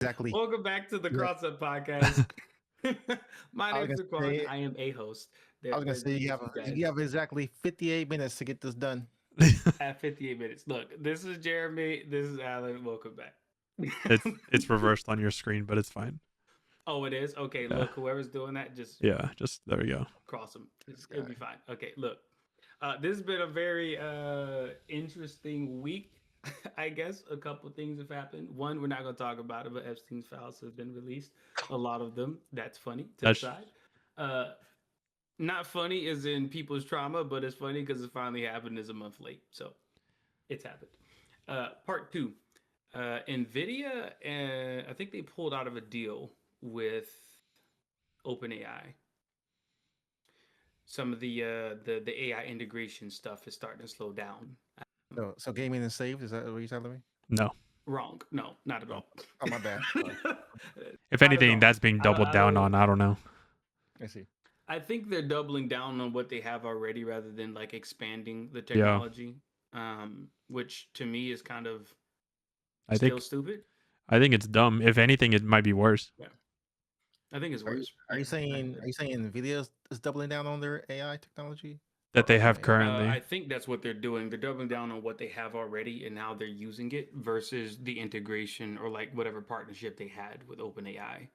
exactly. Welcome back to the Yeah, CrossUp Podcast. My I was name's gonna Daquan. say, I am a host. I was gonna say With you you guys have exactly 58 minutes to get this done. at 58 minutes. Look, this is Jeremy. This is Alan. Welcome back. It's reversed on your screen, but it's fine. Oh, it is? Okay, Yeah. look, whoever's doing that, just Yeah, just there you go. cross them. This It'll guy. be fine. Okay, look. This has been a very interesting week. I guess a couple things have happened. One, we're not going to talk about it, but Epstein's files have been released. A lot of them. That's funny to the That's side. Uh, Not funny as in people's trauma, but it's funny because it finally happened is a month late. So it's happened. Part two. Nvidia, I think they pulled out of a deal with OpenAI. Some of the AI integration stuff is starting to slow down. So gaming is saved. Is that what you're telling me? no. Wrong. No, not at Oh. all. Oh, my bad. Sorry. If Not at anything, all. that's being doubled I down don't. on. I don't know. I see. I think they're doubling down on what they have already rather than like expanding the Yeah. technology, which to me is kind of I still think stupid. I think it's dumb. If anything, it might be worse. Yeah, I think it's Are you worse. are Yeah, you I saying agree. are you saying Nvidia is doubling down on their AI technology That or they have OpenAI? currently. I think that's what they're doing. They're doubling down on what they have already and how they're using it versus the integration or like whatever partnership they had with OpenAI.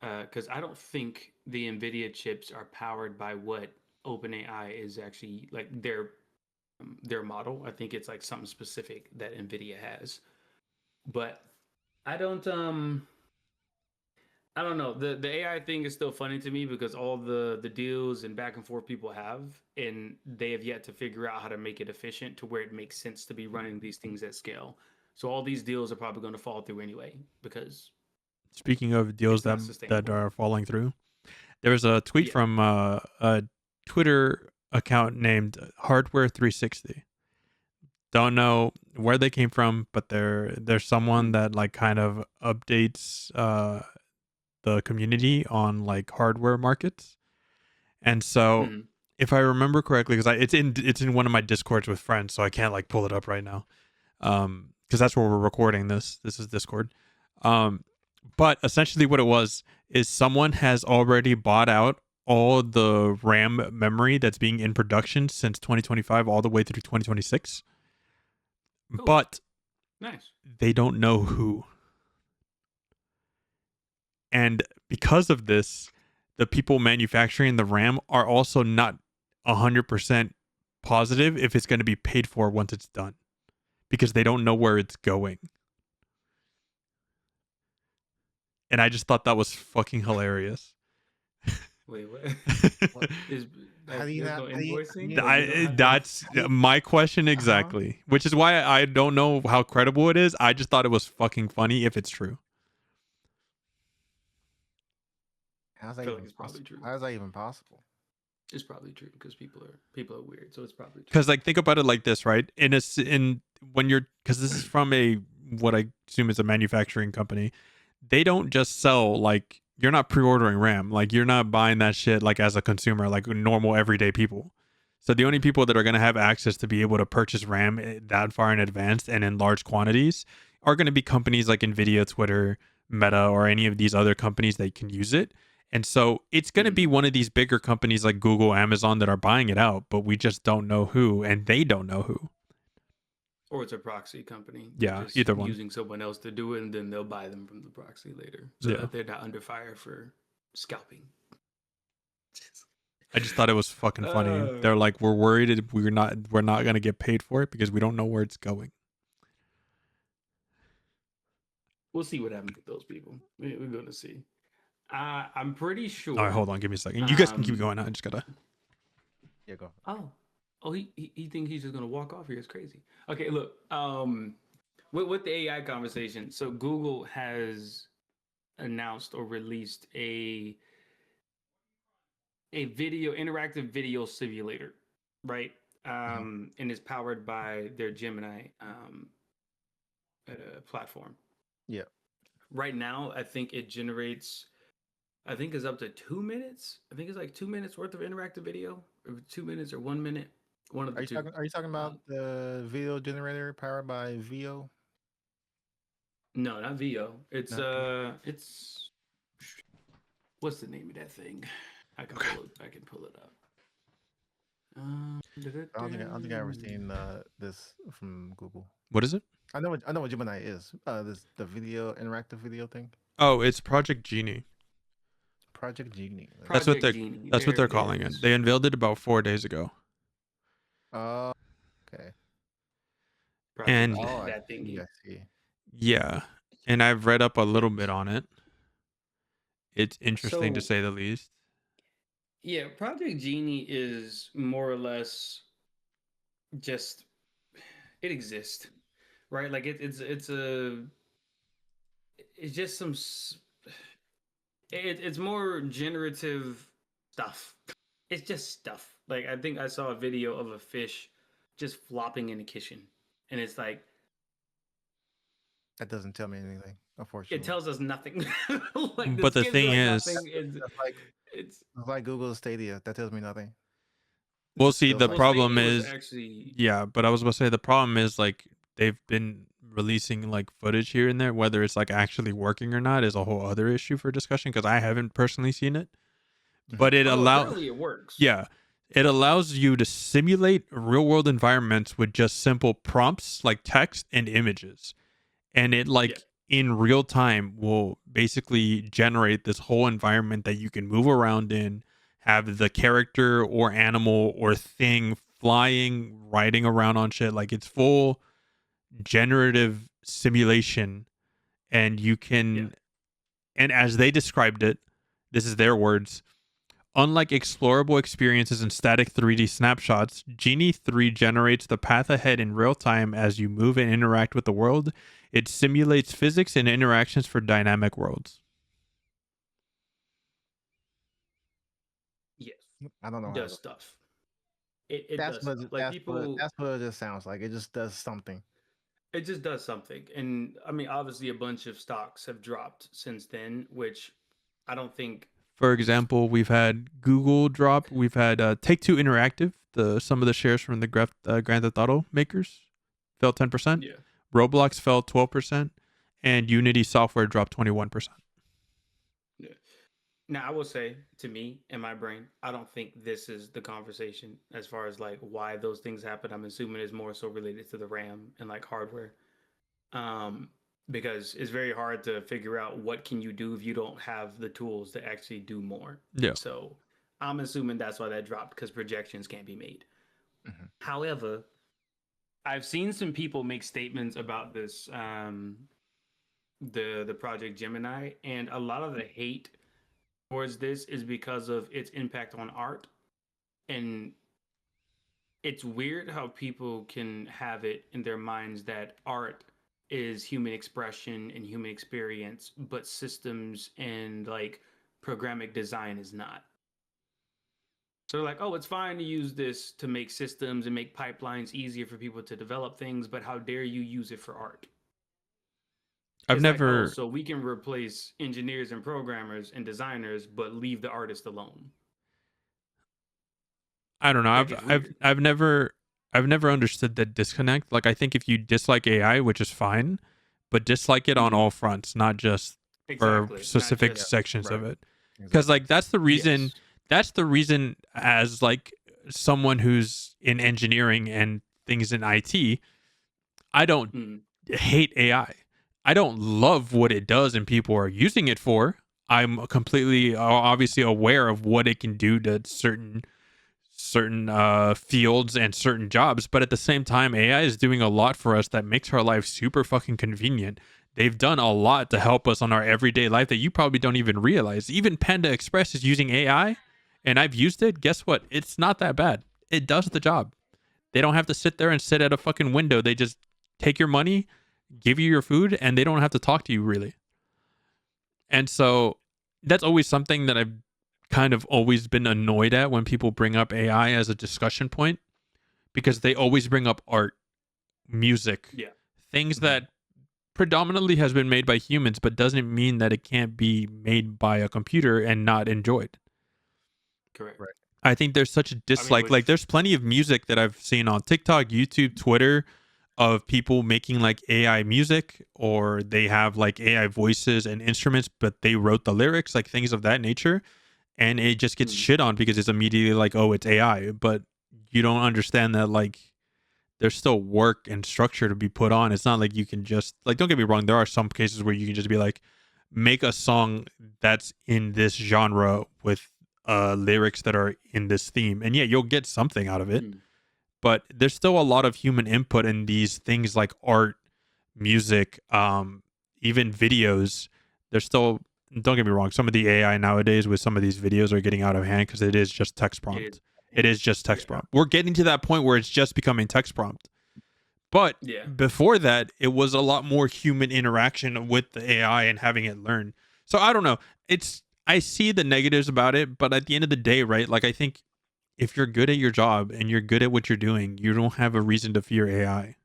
Because I don't think the Nvidia chips are powered by what OpenAI is actually like their model. I think it's like something specific that Nvidia has. But I don't I don't know. The AI thing is still funny to me because all the deals and back and forth people have, and they have yet to figure out how to make it efficient to where it makes sense to be running these things at scale. So all these deals are probably going to fall through anyway because Speaking of deals it's that not that sustainable. are falling through, there was a tweet Yeah. from a Twitter account named Hardware 360. Don't know where they came from, but there's someone Mm. that like kind of updates the community on like hardware markets. And so, Mm. if I remember correctly, because it's in one of my discords with friends, so I can't like pull it up right now, because that's where we're recording this. This is Discord. Um, but essentially, what it was is someone has already bought out all the RAM memory that's being in production since 2025 all the way through 2026, Cool. but Nice. they don't know who. And because of this, the people manufacturing the RAM are also not 100% positive if it's going to be paid for once it's done because they don't know where it's going. And I just thought that was fucking hilarious. Wait, what? What? Is How do like you there's not? no How do invoicing, you? or you don't have to? That's How do you my question uh-huh. exactly, which is why I don't know how credible it is. I just thought it was fucking funny if it's true. How's I that feel like even it's probably possible? true. How is that even possible? It's probably true because people are weird, so it's probably true. Because like think about it like this, right? In when you're because this is from a what I assume is a manufacturing company. They don't just sell like you're not pre-ordering RAM. Like you're not buying that shit like as a consumer, like normal everyday people. So the only Mm. people that are going to have access to be able to purchase RAM that far in advance and in large quantities are going to be companies like Nvidia, Twitter, Meta, or any of these other companies that can use it. And so it's going to Mm. be one of these bigger companies like Google, Amazon that are buying it out, but we just don't know who, and they don't know who. Or it's a proxy company. They're Yeah, just either one. using someone else to do it, and then they'll buy them from the proxy later, so Yeah. that they're not under fire for scalping. I just thought it was fucking funny. uh, They're like, we're worried we're not gonna get paid for it because we don't know where it's going. we'll see what happens with those people. We're gonna see. I'm pretty All right, sure. hold on, give me a second. You guys can keep Um. going. I just gotta. Yeah, go. Oh. Oh, he thinks he's just gonna walk off here. It's crazy. Okay, look. With the AI conversation, so Google has announced or released a interactive video simulator, right? Hmm. And is powered by their Gemini platform. Yeah. Right now, I think it generates. I think it's up to 2 minutes. I think it's like 2 minutes worth of interactive video, or 2 minutes or 1 minute, one of Are the you two. talking? Are you talking about Um, the video generator powered by VO? No, not VO. It's Okay. it's what's the name of that thing? I can Okay. pull it up. I don't think I ever seen this from Google. What is it? I know what Gemini is. The interactive video thing. Oh, it's Project Genie. Project Genie. That's what Project they're Genie. that's what There they're it calling it. is. They unveiled it about 4 days ago. Oh, okay. Project And Genie. Oh, I That see. thingy. I see. yeah, and I've read up a little bit on it. It's interesting to So say the least. yeah, Project Genie is more or less just it exists, right? Like it's just it's more generative stuff. It's just stuff. Like I think I saw a video of a fish just flopping in the kitchen, and it's like That doesn't tell me anything, it unfortunately. tells us nothing. Like But this the gives you thing like is, nothing. That's like It's It's like Google Stadia. That tells me nothing. It well, just see, feels the like well, problem Stadia was is, actually yeah, but I was about to say the problem is like they've been releasing like footage here and there, whether it's like actually working or not is a whole other issue for discussion because I haven't personally seen it. Mhm. But it oh, allow apparently it works. yeah, it allows you to simulate real world environments with just simple prompts like text and images. And it Yeah, like in real time will basically generate this whole environment that you can move around in, have the character or animal or thing flying, riding around on shit. Like it's full generative simulation. And you yeah. can, and as they described it, this is their words. Unlike explorable experiences in static 3D snapshots, Genie 3 generates the path ahead in real time as you move and interact with the world. It simulates physics and interactions for dynamic worlds. Yes, I don't know how does to. stuff. It does stuff. Like people, That's what it just sounds like. It just does something. it just does something. And I mean, obviously, a bunch of stocks have dropped since then, which I don't think. For example, we've had Google drop, we've had Take Two Interactive, some of the shares from the Grand Theft Auto makers fell 10%, Yeah. Roblox fell 12%, and Unity Software dropped 21%. Yeah. Now, I will say to me in my brain, I don't think this is the conversation as far as like why those things happen. I'm assuming it's more so related to the RAM and like hardware. Um, because it's very hard to figure out what can you do if you don't have the tools to actually do more. Yeah. So I'm assuming that's why that dropped because projections can't be made. Mhm. However, I've seen some people make statements about this the Project Gemini, and a lot of the hate towards this is because of its impact on art. And it's weird how people can have it in their minds that art is human expression and human experience, but systems and like programmatic design is not. So they're like, oh, it's fine to use this to make systems and make pipelines easier for people to develop things, but how dare you use it for art? I've It's like, oh, never so we can replace engineers and programmers and designers, but leave the artist alone. I don't know. Like it's weird. I've never understood that disconnect. Like I think if you dislike AI, which is fine, but dislike it on Mm, all fronts, not just for exactly. Not specific Yeah. just sections of right. it. Cuz Exactly. like that's the reason Yes. as like someone who's in engineering and things in IT, I don't Mm, hate AI. I don't love what it does and people are using it for. I'm completely obviously aware of what it can do to certain fields and certain jobs, but at the same time AI is doing a lot for us that makes our life super fucking convenient. They've done a lot to help us on our everyday life that you probably don't even realize. Even Panda Express is using AI, and I've used it. Guess what? It's not that bad. It does the job. They don't have to sit there and sit at a fucking window. They just take your money, give you your food, and they don't have to talk to you really. And so that's always something that I've kind of always been annoyed at when people bring up AI as a discussion point because they always bring up art, music, yeah. things Mhm. that predominantly has been made by humans, but doesn't mean that it can't be made by a computer and not enjoyed. Correct. Right. I think there's such a I mean, dislike. Like, which there's plenty of music that I've seen on TikTok, YouTube, Twitter, of people making like AI music, or they have like AI voices and instruments, but they wrote the lyrics, like things of that nature, and it just gets Mm. shit on because it's immediately like, oh, it's AI. But you don't understand that like there's still work and structure to be put on. It's not like you can just like, don't get me wrong, there are some cases where you can just be like, make a song that's in this genre with lyrics that are in this theme, and yeah, you'll get something out of it. Mm. But there's still a lot of human input in these things like art, music, even videos. There's still, don't get me wrong, some of the AI nowadays with some of these videos are getting out of hand because it is just text It is. prompt. It is just text Yeah. prompt. We're getting to that point where it's just becoming text prompt. But Yeah. before that, it was a lot more human interaction with the AI and having it learn. So I don't know. It's, I see the negatives about it, but at the end of the day, right? Like I think if you're good at your job and you're good at what you're doing, you don't have a reason to fear AI.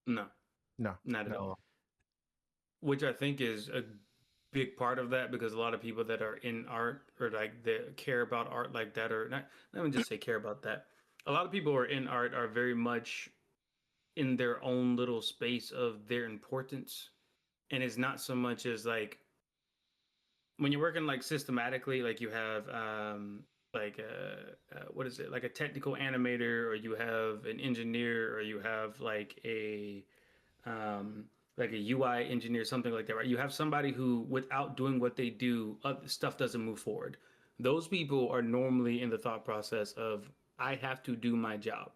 No, No, not at no. all. Which I think is a big part of that, because a lot of people that are in art, or like that care about art like that, or not, let me just say care about that. A lot of people who are in art are very much in their own little space of their importance. And it's not so much as like when you're working like systematically, like you have like what is it, like a technical animator, or you have an engineer, or you have um, like a UI engineer, something like that, right? You have somebody who, without doing what they do, stuff doesn't move forward. Those people are normally in the thought process of, I have to do my job.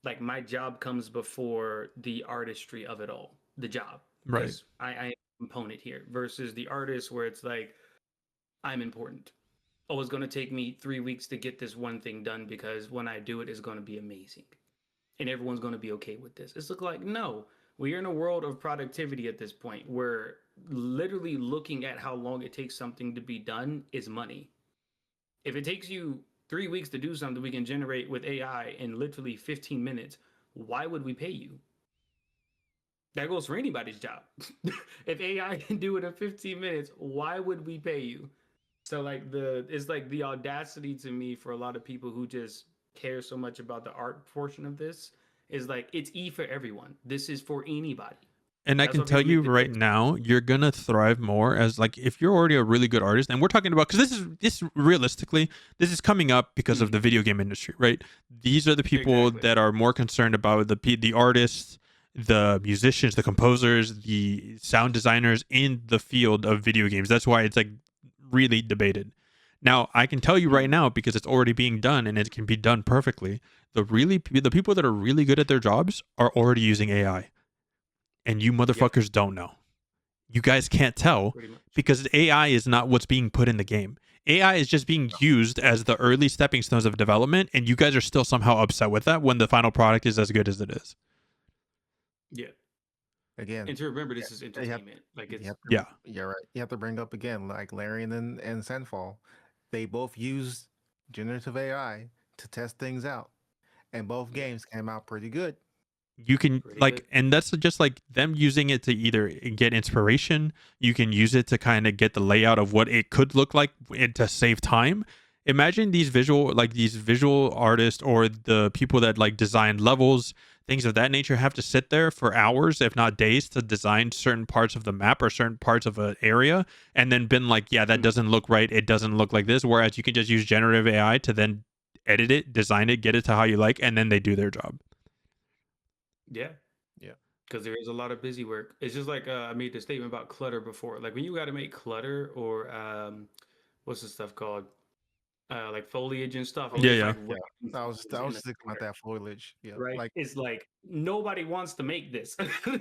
Like my job comes before the artistry of it all, the job, Right. because I am a component here, versus the artist where it's like, I'm important. Oh, it's going to take me 3 weeks to get this one thing done, because when I do it, it's going to be amazing and everyone's going to be okay with this. It's like, no, we're in a world of productivity at this point where literally looking at how long it takes something to be done is money. If it takes you 3 weeks to do something we can generate with AI in literally 15 minutes, why would we pay you? That goes for anybody's job. If AI can do it in 15 minutes, why would we pay you? So like it's like the audacity to me for a lot of people who just care so much about the art portion of this is like, it's E for everyone. This is for anybody. And I That's can why tell people you make the right jokes. now, you're gonna thrive more as like if you're already a really good artist, and we're talking about because this realistically, this is coming up because of Mm, the video game industry, right? These are the people exactly. that are more concerned about the artists, the musicians, the composers, the sound designers in the field of video games. That's why it's like really debated. Now, I can tell you right Mm, now because it's already being done and it can be done perfectly. The people that are really good at their jobs are already using AI, and you yep, motherfuckers don't know. You guys can't tell pretty much. because AI is not what's being put in the game. AI is just being used as the early stepping stones of development, and you guys are still somehow upset with that when the final product is as good as it is. Yeah. Again, And to remember, yeah, this is you have entertainment. Like you it's have to. Yeah. You're right. You have to bring up again, like Larian and Sandfall. They both use generative AI to test things out, and both yeah, games came out pretty good. You can pretty like, good. and that's just like them using it to either get inspiration. You can use it to kind of get the layout of what it could look like and to save time. Imagine these visual artists or the people that like design levels, things of that nature, have to sit there for hours, if not days, to design certain parts of the map or certain parts of an area, and then been like, yeah, that Mm, doesn't look right. It doesn't look like this. Whereas you can just use generative AI to then edit it, design it, get it to how you like, and then they do their job. yeah. Yeah. Because there is a lot of busy work. It's just like I made the statement about clutter before. Like when you got to make clutter, or what's the stuff called? Like foliage and stuff, and Yeah, you're just yeah. like Yeah, writing I things was in a thinking about square. that foliage. Yeah, Right? like It's like nobody wants to make this.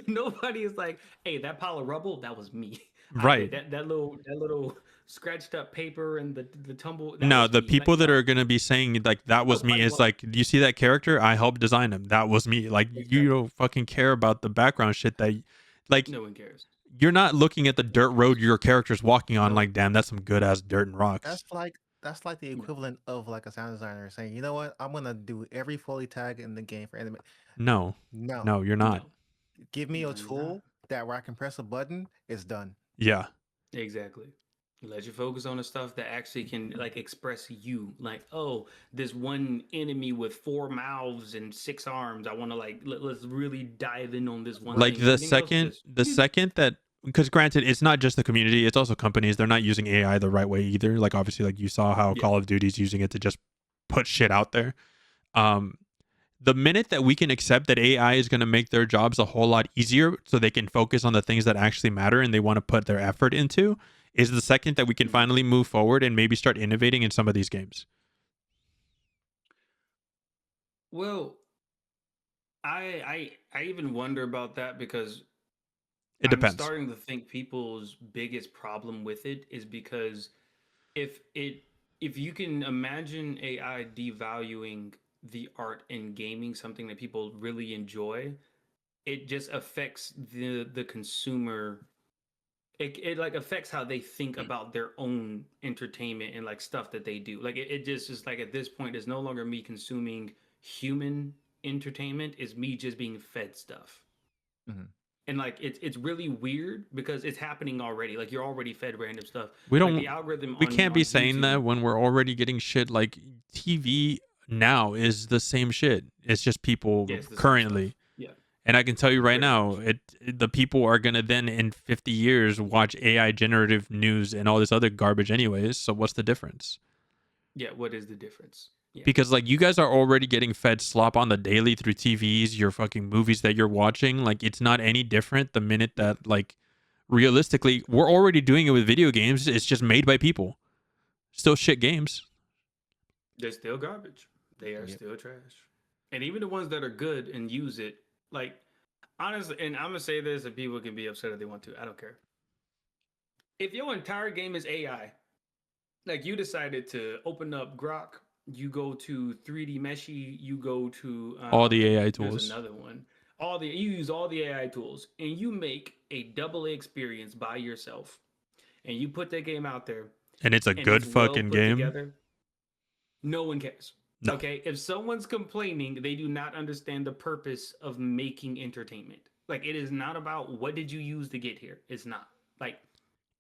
Nobody is like, hey, that pile of rubble, that was me. I did Right. that little scratched up paper and the tumble, that No, was the me. Like, people that no, are gonna be saying like that was me nobody is wants. like, do you see that character? I helped design him. That was me. Like you Exactly. don't fucking care about the background shit like No one cares. you're not looking at the No one dirt road cares. your character's walking on No. like, damn, that's some good ass dirt and rocks. that's like that's like the No. equivalent of like a sound designer saying, you know what, I'm gonna do every Foley tag in the game for anime. No. No, No, you're not. No. give me a No, you're not. tool that where I can press a button, it's done. Yeah. Exactly. Let you focus on the stuff that actually can like express you. Like, oh, this one enemy with 4 mouths and 6 arms. I want to like let's really dive in on this one Like thing. Everything else is just the second that, because granted, it's not just the community, it's also companies. They're not using AI the right way either. Like obviously, like you saw how yeah. Call of Duty's using it to just put shit out there. Um, the minute that we can accept that AI is going to make their jobs a whole lot easier so they can focus on the things that actually matter and they want to put their effort into, is the second that we can Mhm. finally move forward and maybe start innovating in some of these games. Well, I even wonder about that because It I'm depends. starting to think people's biggest problem with it is because if it if you can imagine AI devaluing the art in gaming, something that people really enjoy, it just affects the consumer. It like affects how they think about their own entertainment and like stuff that they do. Like it just is like at this point it's no longer me consuming human entertainment, it's me just being fed stuff. Mhm. And like it's really weird because it's happening already. Like you're already fed random stuff. We Like the don't algorithm we can't be on saying that YouTube. when we're already getting shit. Like TV now is the same shit. It's just Yeah, people it's the same stuff. currently. Yeah, And I can tell you right pretty now, much. the people are gonna then in 50 years watch AI generative news and all this other garbage anyways. So what's the difference? Yeah, what is the difference? Yeah. Because like you guys are already getting fed slop on the daily through TVs, your fucking movies that you're watching. Like it's not any different the minute Mm. that like realistically we're already doing it with video games. It's just made by people. Still shit games. They're still garbage. They are Yep. still trash. And even the ones that are good and use it, like honestly, and I'm gonna say this, and people can be upset if they want to. I don't care. If your entire game is AI, like you decided to open up Grok, you go to 3D Meshy, you go to All the AI there's tools. another one. All the you use all the AI tools and you make a double A experience by yourself and you put that game out there And it's a and it's good well fucking put game. together, no one cares. No. Okay? If someone's complaining, they do not understand the purpose of making entertainment. Like it is not about what did you use to get here. It's not. Like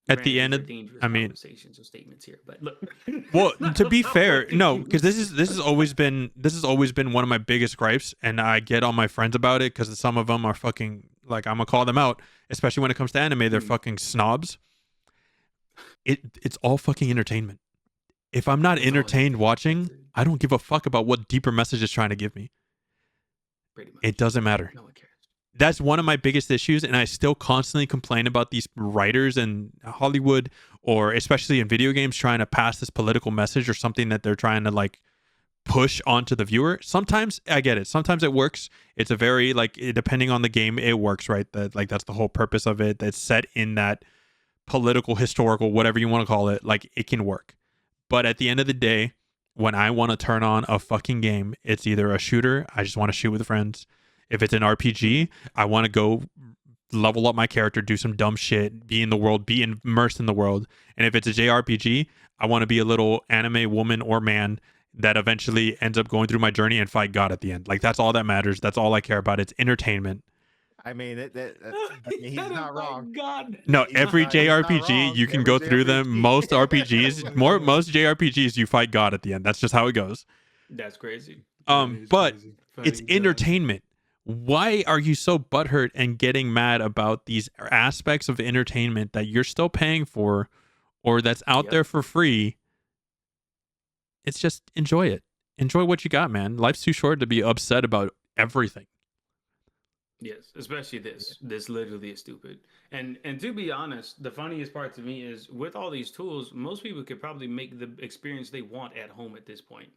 At granted the end these are of dangerous I mean, conversations or statements here, but look, well, it's not to be about fair, what you no, because use. this has always been one of my biggest gripes, and I get on my friends about it because some of them are fucking like I'm gonna call them out, especially when it comes to anime. They're Mm, fucking snobs. It's all fucking entertainment. If I'm not it's all entertained entertainment. That's watching, it. I don't give a fuck about what deeper message it's trying to give me. Pretty It much. doesn't matter. No one cares. That's one of my biggest issues, and I still constantly complain about these writers in Hollywood or especially in video games trying to pass this political message or something that they're trying to like push onto the viewer. Sometimes I get it. Sometimes it works. It's a very like depending on the game, it works, right? That like that's the whole purpose of it. That's set in that political, historical, whatever you want to call it. Like it can work. But at the end of the day, when I want to turn on a fucking game, it's either a shooter, I just want to shoot with friends. If it's an Mm, RPG, I want to go level up my character, do some dumb shit, be in the world, be immersed in the world. And if it's a JRPG, I want to be a little anime woman or man that eventually ends up going through my journey and fight God at the end. Like that's all that matters. That's all I care about. It's entertainment. I mean, I mean, he's that is not my wrong. God. No, every He's not JRPG wrong. you can Every go through them. JRPG. Most RPGs, most JRPGs, you fight God at the end. That's just how it goes. That's crazy. That is But crazy. it's Fighting God. entertainment. Why are you so butthurt and getting mad about these aspects of entertainment that you're still paying for or that's out there Yep. for free? It's just enjoy it. Enjoy what you got, man. Life's too short to be upset about everything. Yes, especially Yeah. this. This literally is stupid. And to be honest, the funniest part to me is with all these tools, most people could probably make the experience they want at home at this point.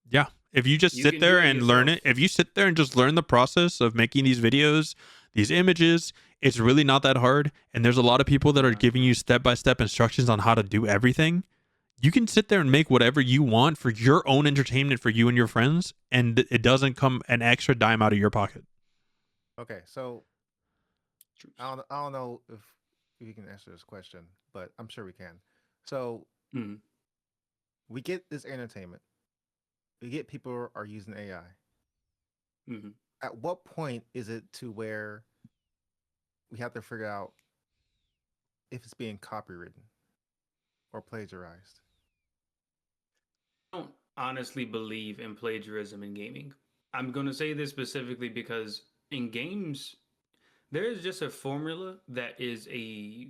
Yeah. If you just You sit can do there it and learn yourself. it, if you sit there and just learn the process of making these videos, these images, it's really not that hard. And there's a lot of people that are Not at giving all. you step by step instructions on how to do everything. You can sit there and make whatever you want for your own entertainment for you and your friends, and it doesn't come an extra dime out of your pocket. Okay, so Troops. I don't know if you can answer this question, but I'm sure we can. So Mm, we get this entertainment. We get people are using AI. mm-hmm. At what point is it to where we have to figure out if it's being copywritten or plagiarized? I don't honestly believe in plagiarism in gaming. I'm going to say this specifically because in games, there is just a formula that is a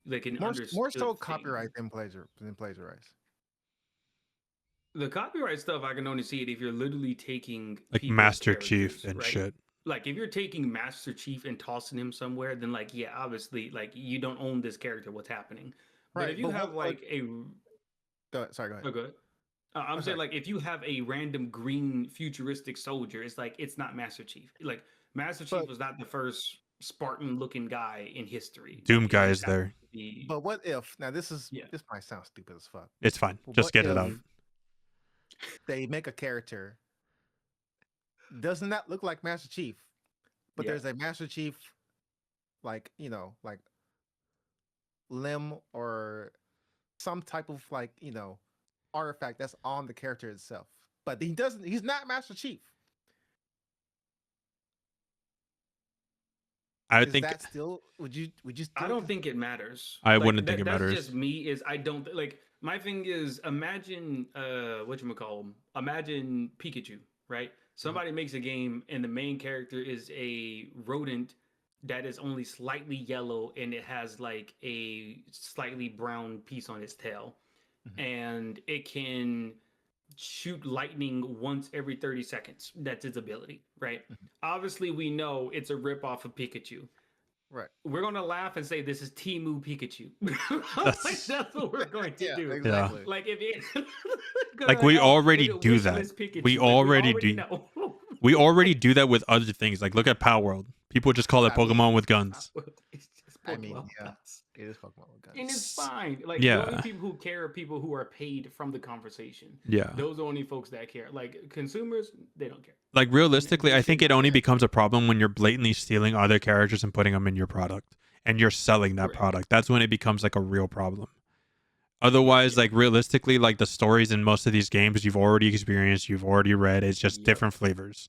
like an More understood so thing. copyright than plagiarize. The copyright stuff, I can only see it if you're literally taking Like people's Master Chief characters, and right? shit. Like if you're taking Master Chief and tossing him somewhere, then like yeah, obviously like you don't own this character. What's happening? But Right, if you but have what? like a Sorry, go ahead. oh, good. I'm I'm saying sorry. like if you have a random green futuristic soldier, it's like it's not Master Chief. Like Master Chief But was not the first Spartan looking guy in history. Doom Like guy it is just happened there. to be but what if now yeah. this might sound stupid as fuck. It's fine. But Just what get it if out. they make a character does not look like Master Chief, but Yeah. there's a Master Chief like like limb or some type of like artifact that's on the character itself, but he's not Master Chief. I Is think that still would you I still don't think it matters. I Like wouldn't think it that's matters. just me. Is I don't like my thing is imagine what you call him. Imagine Pikachu, right? Somebody makes a game and the main character is a rodent that is only slightly yellow and it has like a slightly brown piece on its tail, Mhm. and it can shoot lightning once every 30 seconds. That's its ability, right? Mhm. Obviously, we know it's a ripoff of Pikachu. Right. We're gonna laugh and say this is Timu Pikachu. Like That's that's what we're going to Yeah, do. yeah. exactly. Like if it Like like, we oh, already look at do that. wishlist Pikachu. We Like we already already do. know. We already do that with other things. Like look at Power World. People just call it I mean, Pokemon with guns. It's just I mean, Pokemon yeah, guns. it is Pokemon with And guns. it's fine. Like the only Yeah. people who care are people who are paid from the conversation. Yeah. Those are the only folks that care. Like consumers, they don't care. Like And realistically, they I think should it not only care. becomes a problem when you're blatantly stealing other characters and putting them in your product and you're selling that Correct. product. That's when it becomes like a real problem. Otherwise, Yeah. like realistically, like the stories in most of these games you've already experienced, you've already read. It's just Yep. different flavors.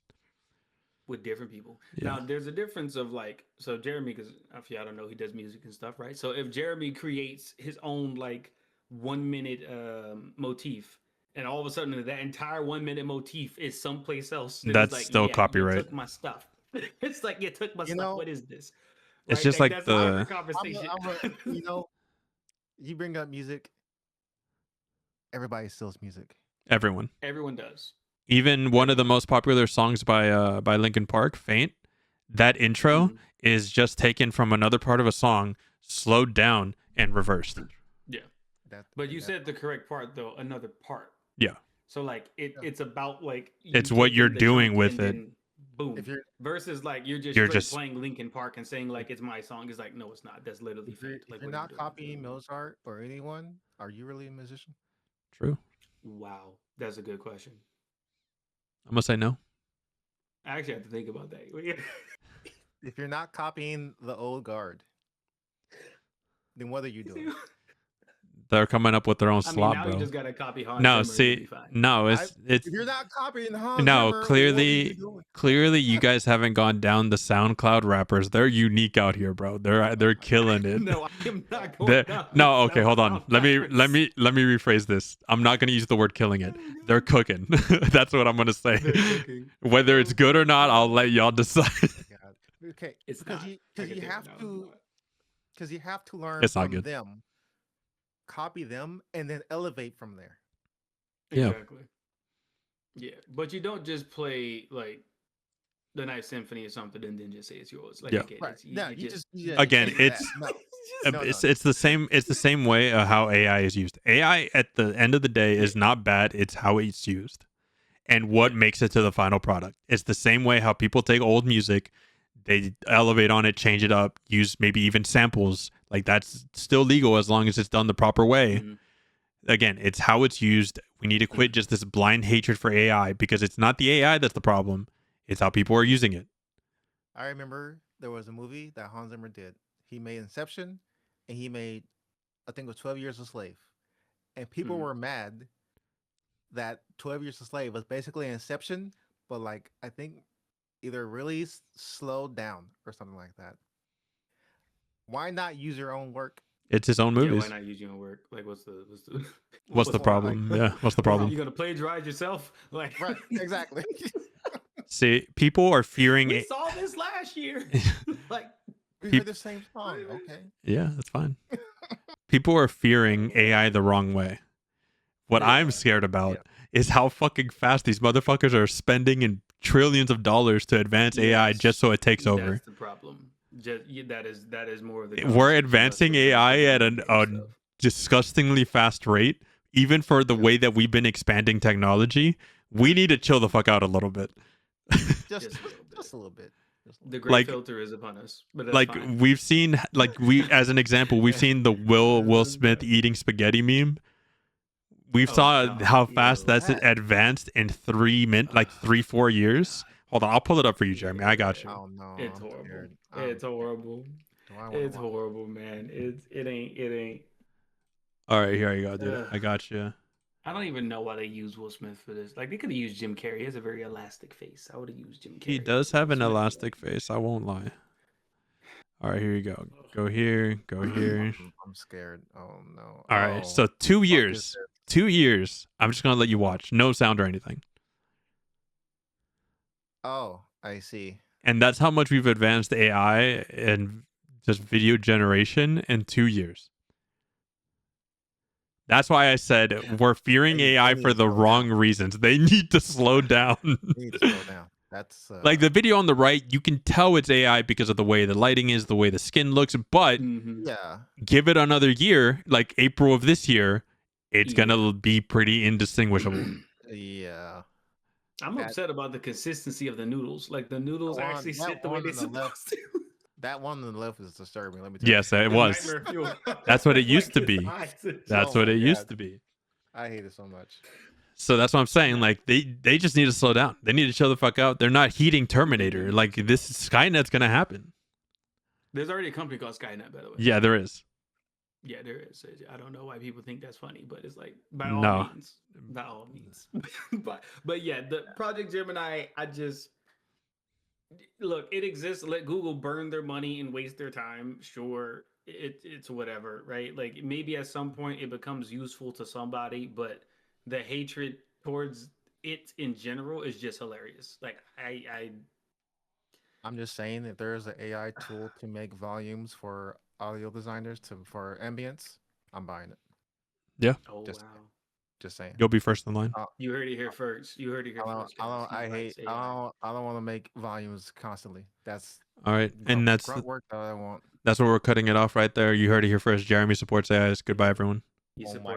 With different people. Yeah. Now, there's a difference of like, so Jeremy, because if y'all don't know, he does music and stuff, right? So if Jeremy creates his own like 1 minute motif, and all of a sudden that entire 1 minute motif is someplace else, then That's it's like, still yeah, copyright. you took my stuff. It's like you took my You stuff. know, What is this? It's Right? just Like like that's a different the conversation. you bring up music. Everybody steals music. everyone. Everyone does. Even one of the Everyone. most popular songs by Linkin Park, "Faint," that intro Mhm. is just taken from another part of a song, slowed down and reversed. Yeah. That, But you that said the correct part though, another part. Yeah. So like Yeah. it's about like It's you what you're taking the doing chunk with and it. then boom. if you're Versus like you're You're straight just playing Linkin Park and saying like it's my song. It's like no, it's not. That's literally if you're, Faint. if Like you're what are you not doing? copying Mozart or anyone, are you really a musician? true. Wow, that's a good question. I'm gonna say no. I actually have to think about that. If you're not copying the old guard, then what are you doing? They're coming up with their own I mean, slot, now bro. you just gotta copy Hans No, Zimmer and you'll be see, fine. no, it's If you're not copying Hans no. Zimmer, what are you Clearly, doing? clearly, you guys haven't gone down the SoundCloud rappers. They're unique out here, bro. They're killing it. No, I am not going They're, down. no, okay, hold on. SoundCloud Let me rappers. rephrase this. I'm not gonna use the word killing it. Oh, They're God. cooking. That's what I'm gonna say. They're cooking. Whether it's Oh, good or not, God. I'll let y'all decide. God. Okay, It's because not. you I because can you tell you have now, it's to not. because you have to learn It's not from good. them, copy them, and then elevate from there. Yeah. Exactly. Yeah, but you don't just play like the Ninth Symphony or something and then just say it's yours. Like Yeah. again, Right? it's, No, you just yeah, Again, you can't do it's that. No, no, it's no. it's the same. It's the same way how AI is used. AI at the end of the day is Yeah. not bad. It's how it's used and what Yeah. makes it to the final product. It's the same way how people take old music, they elevate on it, change it up, use maybe even samples. Like that's still legal as long as it's done the proper way. Mhm. Again, it's how it's used. We need to quit just this blind hatred for AI because it's not the AI that's the problem. It's how people are using it. I remember there was a movie that Hans Zimmer did. He made Inception, and he made I think it was 12 Years a Slave, and people Mhm. were mad that 12 Years a Slave was basically Inception, but like I think either really slowed down or something like that. Why not use your own work? It's his own Yeah, why movies. not use your own work? Like, what's the What's the problem? Yeah, what's the problem? You gonna plagiarize yourself? Like, Right, exactly. See, people are fearing we it. saw this last year. Like, We Peop- heard the same song. Okay. Yeah, that's fine. People are fearing AI the wrong way. What They I'm are. scared about Yeah. is how fucking fast these motherfuckers are spending in trillions of dollars to advance AI Yes, just so it takes over. That's the problem. That is more of the. We're conversation advancing than AI the at video a game stuff. disgustingly fast rate, even for the way that we've been expanding technology. We need to chill the fuck out a little bit. Just, Just a little bit. just a little bit. Just a The little gray Like- filter is upon us, but that's Like fine. we've seen, like we as an example, we've seen the Will Smith eating spaghetti meme. We've Oh, saw God, how fast ew. that's advanced in 3 4 years. Hold on, I'll pull it up for you, Jeremy. I got bit. you. Oh no. It's I'm horrible. scared. It's horrible. Do I wanna It's watch? horrible, man. It ain't. All right, here you go, dude. Ugh. I got you. I don't even know why they use Will Smith for this. Like, they could have used Jim Carrey. He has a very elastic face. I would have used Jim Carrey. He does have an Will Smith, elastic face. I won't lie. All right, here you go. Go here. Go here. I'm scared. Oh no. All right. Oh, So 2 fuck years. is this? 2 years. I'm just gonna let you watch. No sound or anything. Oh, I see. And that's how much we've advanced AI and just video generation in 2 years. That's why I said we're fearing They AI need for to the slow wrong down. reasons. They need to slow down. They need to slow down. That's Like the video on the right, you can tell it's AI because of the way the lighting is, the way the skin looks, but Mhm. yeah. give it another year, like April of this year, it's Yeah. gonna be pretty indistinguishable. Yeah. I'm That- upset about the consistency of the noodles. Like, the noodles one- actually that sit the way one they're on the left- supposed to. That one on the left is disturbing. Let me tell Yes, you. it The was. nightmare fuel. That's what it used Like, to his be. eyes are That's Oh what my it God. used to be. I hate it so much. So that's what I'm saying. Like they just need to slow down. They need to chill the fuck out. They're not heating Terminator. Like this Skynet's gonna happen. There's already a company called Skynet, by the way. Yeah, there is. Yeah, there is. I don't know why people think that's funny, but it's like No. by all means. but yeah, the Project Gemini. I just look. It exists. Let Google burn their money and waste their time. Sure, it's whatever, right? Like maybe at some point it becomes useful to somebody, but the hatred towards it in general is just hilarious. Like I'm just saying, if there is an AI tool to make volumes for audio designers for ambience, I'm buying it. oh Just- wow. Just saying. You'll be first in line. You heard it here first. You heard it here first. guys. I He hate. likes AI. I don't want to make volumes constantly. That's All right, and that's grunt work that I want. what we're cutting it off right there. You heard it here first. Jeremy supports AI. Goodbye, everyone. He Oh my supports